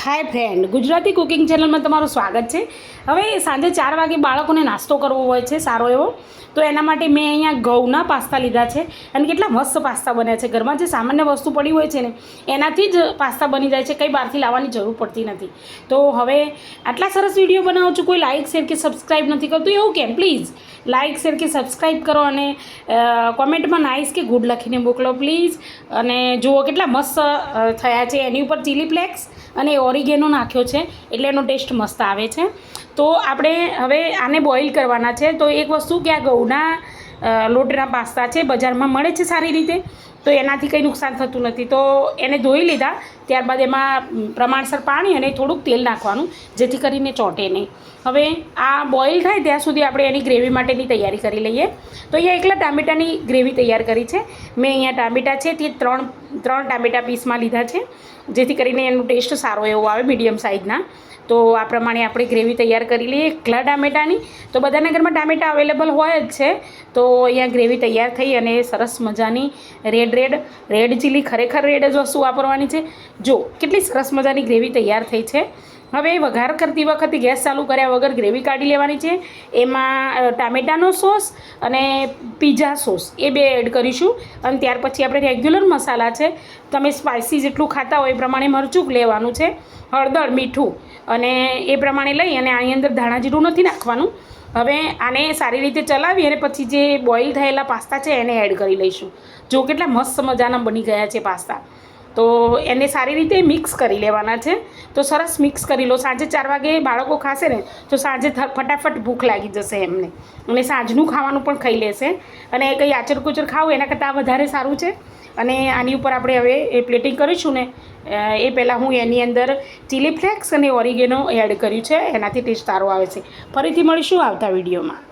હાય friend, Gujarati cooking ચેનલમાં તમારું સ્વાગત છે। હવે સાંજે 4 વાગે બાળકોને નાસ્તો કરવો હોય છે સારો એવો, તો એના માટે મેં અહીંયા ઘઉંના પાસ્તા લીધા છે અને કેટલા મસ્ત પાસ્તા બન્યા છે। ઘરમાં જે સામાન્ય વસ્તુ પડી હોય છે ને એનાથી જ પાસ્તા બની જાય છે, કંઈ બહારથી લાવવાની જરૂર પડતી નથી। તો હવે આટલા સરસ વિડીયો બનાવું છું, કોઈ લાઇક શેર કે સબસ્ક્રાઈબ નથી કરતું, એવું કેમ? પ્લીઝ લાઇક શેર કે સબસ્ક્રાઈબ કરો અને કોમેન્ટમાં નાઇસ કે ગુડ લખીને મોકલો પ્લીઝ। અને જુઓ કેટલા મસ્ત થયા છે। એની ઉપર ચીલી ફ્લેક્સ અને ઓરિગેનો નાખ્યો છે એટલે એનો ટેસ્ટ મસ્ત આવે છે। તો આપણે હવે આને બોઇલ કરવાના છે। તો એક વસ્તુ કે આ ઘઉંના લોટના પાસ્તા છે, બજારમાં મળે છે સારી રીતે, તો એનાથી કંઈ નુકસાન થતું નથી। તો એને ધોઈ લીધા, ત્યારબાદ એમાં પ્રમાણસર પાણી અને થોડુંક તેલ નાખવાનું, જેથી કરીને ચોંટે નહીં। હવે આ બોઇલ થાય ત્યાં સુધી આપણે એની ગ્રેવી માટેની તૈયારી કરી લઈએ। તો અહીંયા એકલા ટામેટાની ગ્રેવી તૈયાર કરી છે। મેં અહીંયા ટામેટા છે તે ત્રણ ટામેટા પીસમાં લીધા છે, જેથી કરીને એનું ટેસ્ટ સારો એવો આવે, મીડિયમ સાઇઝના। તો આ પ્રમાણે આપણે ગ્રેવી તૈયાર કરી લઈએ એકલા ટામેટાની। તો બધાના ઘરમાં ટામેટા અવેલેબલ હોય જ છે। તો અહીંયા ગ્રેવી તૈયાર થઈ અને સરસ મજાની રેડ ચીલી, ખરેખર રેડ જ વસ્તુ વાપરવાની છે। જો કેટલી સરસ મજાની ગ્રેવી તૈયાર થઈ છે। હવે વઘાર કરતી વખતે ગેસ ચાલુ કર્યા વગર ગ્રેવી કાઢી લેવાની છે। એમાં ટામેટાનો સોસ અને પીઝા સોસ એ બે એડ કરીશું, અને ત્યાર પછી આપણે રેગ્યુલર મસાલા છે, તમે સ્પાઇસી જેટલું ખાતા હોય એ પ્રમાણે મરચું લેવાનું છે, હળદર, મીઠું અને એ પ્રમાણે લઈ અને આની અંદર ધાણા જીરું નથી નાખવાનું। હવે આને સારી રીતે ચલાવી અને પછી જે બોઇલ થયેલા પાસ્તા છે એને એડ કરી લઈશું। જો કેટલા મસ્ત મજાના બની ગયા છે પાસ્તા। તો એને સારી રીતે મિક્સ કરી લેવાના છે। તો સરસ મિક્સ કરી લો। સાંજે 4 વાગે બાળકો ખાશે ને તો સાંજે ફટાફટ ભૂખ લાગી જશે એમને, અને સાંજનું ખાવાનું પણ ખાઈ લેશે, અને કંઈ આચર કુચર ખાવું એના કરતાં વધારે સારું છે। અને આની ઉપર આપણે હવે એ પ્લેટિંગ કરીશું ને એ પહેલાં હું એની અંદર ચીલી ફ્લેક્સ અને ઓરિગેનો એડ કર્યું છે, એનાથી ટેસ્ટ સારો આવે છે। ફરીથી મળીશું આવતા વિડીયોમાં।